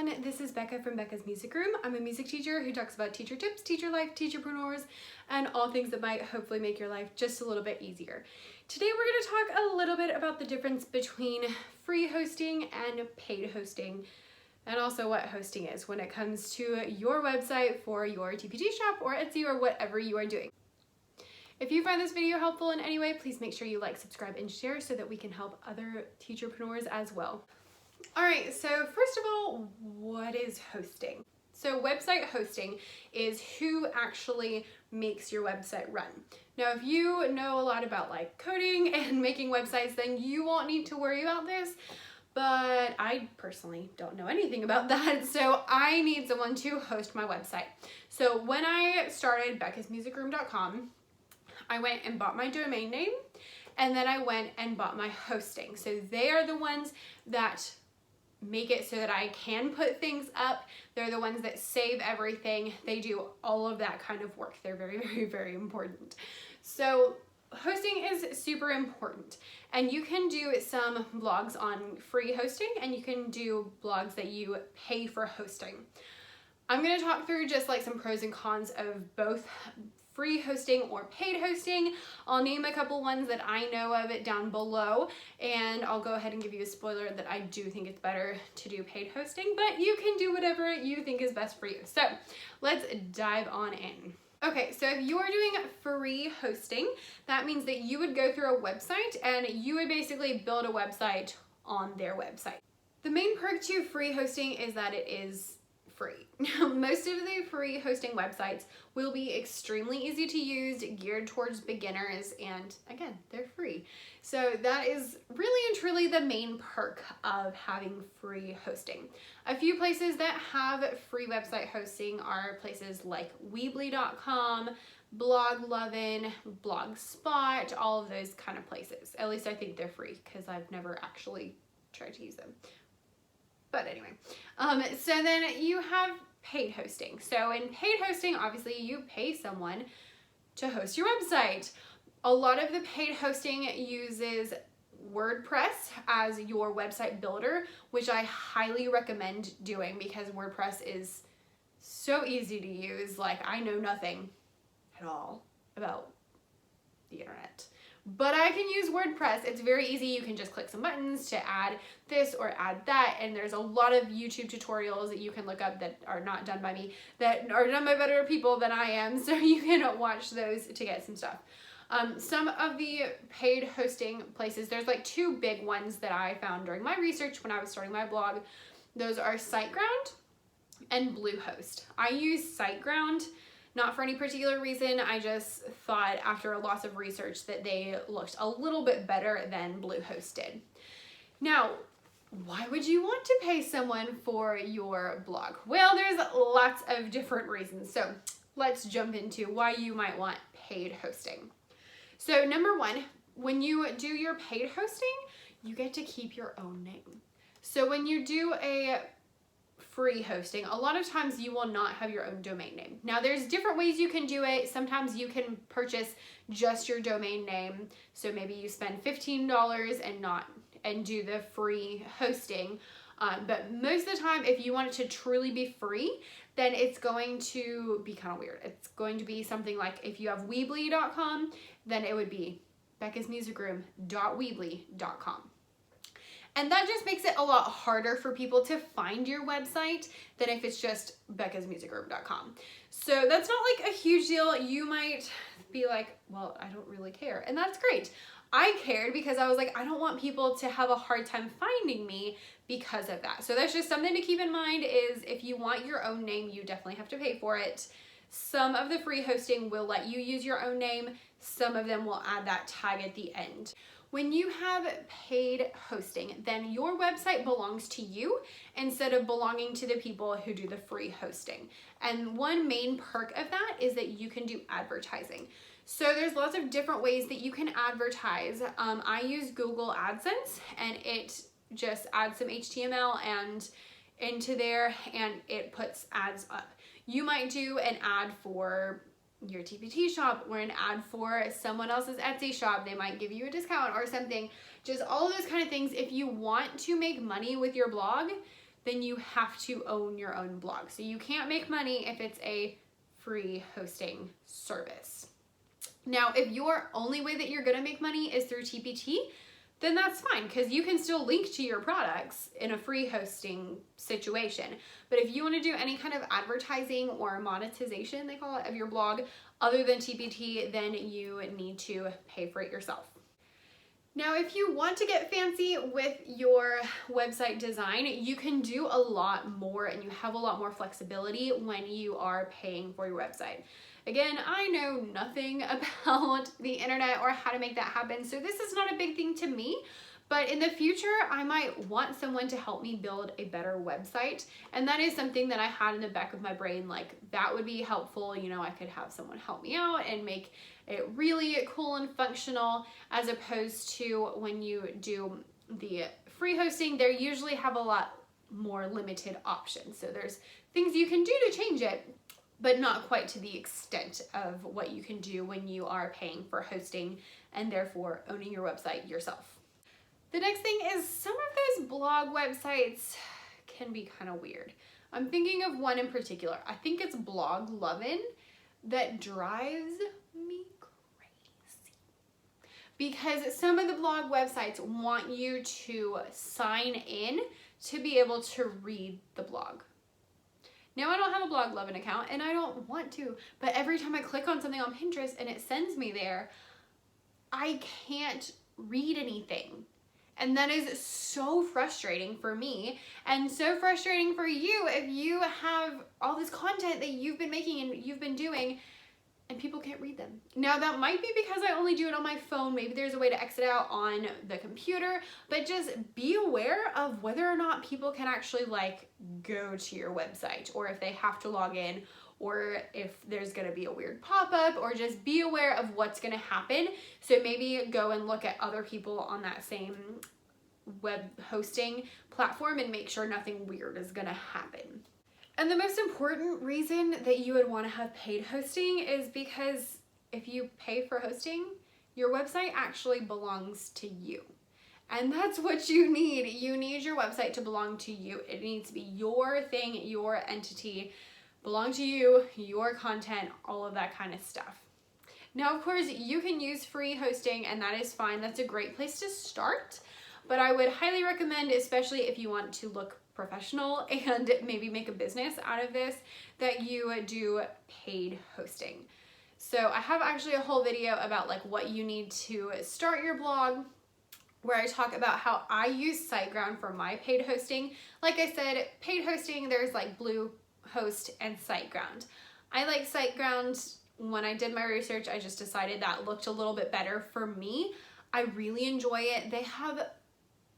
everyone, this is Becca from Becca's Music Room. I'm a music teacher who talks about teacher tips, teacher life, teacherpreneurs, and all things that might hopefully make your life just a little bit easier. Today we're going to talk a little bit about the difference between free hosting and paid hosting, and also what hosting is when it comes to your website for your TPT shop or Etsy or whatever you are doing. If you find this video helpful in any way, please make sure you like, subscribe, and share so that we can help other teacherpreneurs as well. All right, so first of all, what is hosting? So website hosting is who actually makes your website run. Now, if you know a lot about like coding and making websites, then you won't need to worry about this, but I personally don't know anything about that, so I need someone to host my website. So when I started beccasmusicroom.com, I went and bought my domain name, and then I went and bought my hosting. So they are the ones that make it so that I can put things up. They're the ones that save everything. They do all of that kind of work. They're very, very, very important. So hosting is super important, and you can do some blogs on free hosting, and you can do blogs that you pay for hosting. I'm going to talk through just like some pros and cons of both free hosting or paid hosting. I'll name a couple ones that I know of it down below, and I'll go ahead and give you a spoiler that I do think it's better to do paid hosting, but you can do whatever you think is best for you. So let's dive on in. Okay, so if you are doing free hosting, that means that you would go through a website and you would basically build a website on their website. The main perk to free hosting is that it is free. Most of the free hosting websites will be extremely easy to use, geared towards beginners, and again, they're free. So that is really and truly the main perk of having free hosting. A few places that have free website hosting are places like Weebly.com, Bloglovin, Blogspot, all of those kind of places. At least I think they're free because I've never actually tried to use them. But anyway, so then you have paid hosting. So in paid hosting, obviously you pay someone to host your website. A lot of the paid hosting uses WordPress as your website builder, which I highly recommend doing because WordPress is so easy to use. Like, I know nothing at all about the internet, but I can use WordPress. It's very easy. You can just click some buttons to add this or add that, and there's a lot of YouTube tutorials that you can look up that are not done by me, that are done by better people than I am, so you can watch those to get some stuff. Some of the paid hosting places, there's like two big ones that I found during my research when I was starting my blog. Those are Siteground and Bluehost. I use Siteground not for any particular reason. I just thought after a lot of research that they looked a little bit better than Bluehost did. Now, why would you want to pay someone for your blog? Well, there's lots of different reasons. So let's jump into why you might want paid hosting. So number one, when you do your paid hosting, you get to keep your own name. So when you do a free hosting, a lot of times you will not have your own domain name. Now there's different ways you can do it. Sometimes you can purchase just your domain name. So maybe you spend $15 and do the free hosting. But most of the time, if you want it to truly be free, then it's going to be kind of weird. It's going to be something like, if you have Weebly.com, then it would be beccasmusicroom.weebly.com. And that just makes it a lot harder for people to find your website than if it's just beccasmusicroom.com. So that's not like a huge deal. You might be like, well, I don't really care. And that's great. I cared because I was like, I don't want people to have a hard time finding me because of that. So that's just something to keep in mind, is if you want your own name, you definitely have to pay for it. Some of the free hosting will let you use your own name. Some of them will add that tag at the end. When you have paid hosting, then your website belongs to you instead of belonging to the people who do the free hosting. And one main perk of that is that you can do advertising. So there's lots of different ways that you can advertise. I use Google AdSense, and it just adds some HTML and into there, and it puts ads up. You might do an ad for your TPT shop or an ad for someone else's Etsy shop. They might give you a discount or something. Just all of those kind of things. If you want to make money with your blog, then you have to own your own blog. So you can't make money if it's a free hosting service. Now, if your only way that you're gonna make money is through TPT, then that's fine, because you can still link to your products in a free hosting situation. But if you want to do any kind of advertising or monetization, they call it, of your blog, other than TPT, then you need to pay for it yourself. Now, if you want to get fancy with your website design, you can do a lot more and you have a lot more flexibility when you are paying for your website. Again, I know nothing about the internet or how to make that happen, so this is not a big thing to me, but in the future, I might want someone to help me build a better website, and that is something that I had in the back of my brain, like that would be helpful, you know, I could have someone help me out and make it really cool and functional, as opposed to when you do the free hosting, they usually have a lot more limited options. So there's things you can do to change it, but not quite to the extent of what you can do when you are paying for hosting and therefore owning your website yourself. The next thing is some of those blog websites can be kind of weird. I'm thinking of one in particular. I think it's Blog Lovin' that drives me crazy. Because some of the blog websites want you to sign in to be able to read the blog. Now, I don't have a Blog Lovin' account and I don't want to, but every time I click on something on Pinterest and it sends me there, I can't read anything. And that is so frustrating for me and so frustrating for you if you have all this content that you've been making and you've been doing and people can't read them. Now, that might be because I only do it on my phone. Maybe there's a way to exit out on the computer, but just be aware of whether or not people can actually like go to your website, or if they have to log in, or if there's gonna be a weird pop-up, or just be aware of what's gonna happen. So maybe go and look at other people on that same web hosting platform and make sure nothing weird is gonna happen. And the most important reason that you would want to have paid hosting is because if you pay for hosting, your website actually belongs to you. And that's what you need. You need your website to belong to you. It needs to be your thing, your entity, belong to you, your content, all of that kind of stuff. Now, of course, you can use free hosting and that is fine. That's a great place to start. But I would highly recommend, especially if you want to look professional and maybe make a business out of this, that you do paid hosting. So I have actually a whole video about like what you need to start your blog, where I talk about how I use Siteground for my paid hosting. Like I said, paid hosting, there's like Bluehost and Siteground. I like Siteground. When I did my research, I just decided that looked a little bit better for me. I really enjoy it. They have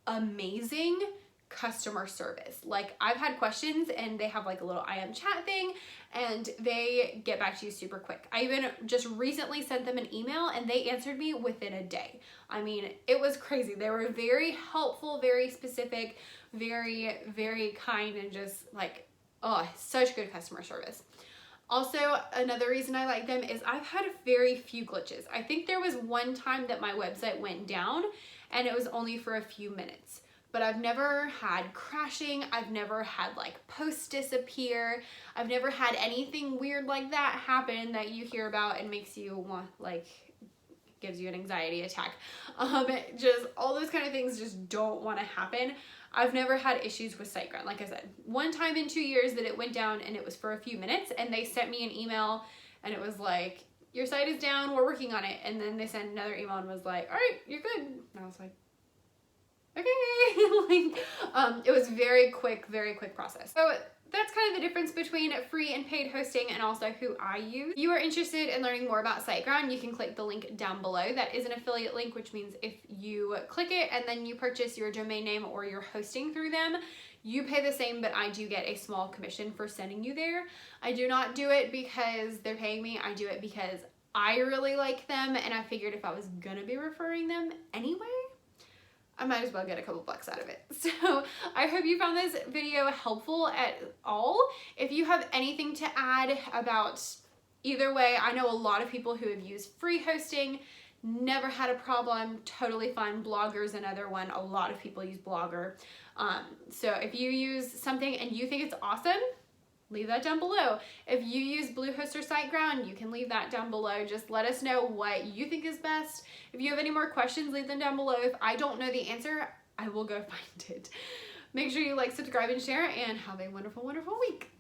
amazing customer service. Like, I've had questions and they have like a little IM chat thing and they get back to you super quick. I even just recently sent them an email and they answered me within a day. I mean, it was crazy. They were very helpful, very specific, very, very kind, and just like, oh, such good customer service. Also, another reason I like them is I've had very few glitches. I think there was one time that my website went down and it was only for a few minutes. But I've never had crashing. I've never had like posts disappear. I've never had anything weird like that happen that you hear about and makes you want, like, gives you an anxiety attack. Just all those kind of things just don't want to happen. I've never had issues with Siteground. Like I said, one time in 2 years that it went down and it was for a few minutes and they sent me an email and it was like, your site is down, we're working on it. And then they sent another email and was like, all right, you're good. And I was like, okay. It was very quick process. So that's kind of the difference between free and paid hosting, and also who I use. If you are interested in learning more about Siteground, you can click the link down below. That is an affiliate link, which means if you click it and then you purchase your domain name or your hosting through them, you pay the same, but I do get a small commission for sending you there. I do not do it because they're paying me. I do it because I really like them, and I figured if I was gonna be referring them anyway, I might as well get a couple bucks out of it. So I hope you found this video helpful at all. If you have anything to add about either way, I know a lot of people who have used free hosting never had a problem, totally fine. Blogger's another one. A lot of people use Blogger. So if you use something and you think it's awesome, leave that down below. If you use Bluehost or Siteground, you can leave that down below. Just let us know what you think is best. If you have any more questions, leave them down below. If I don't know the answer, I will go find it. Make sure you like, subscribe, and share, and have a wonderful, wonderful week.